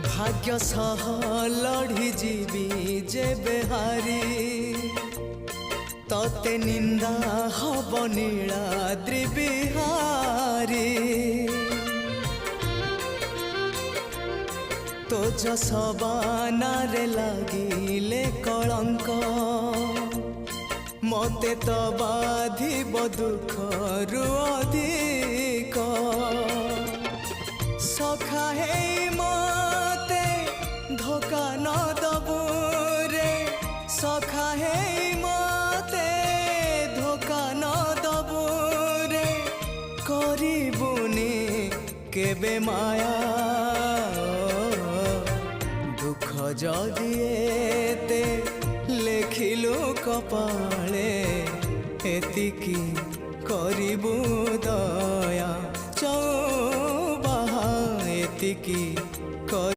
भाग्य सह लड़ी जीवी जेबे हारी तते निंदा हब नीलाद्रि बिहारी तो जसबानारे लागिले कलंक मते तो बाधिब दुखरु अधिक सखा हे मते धोखा न दबु रे सखा हे मते धोखा न दबु रे करिबुनी केबे माया दुख जदि एते लेखिलु कपाळे एतिकी करिबु दया।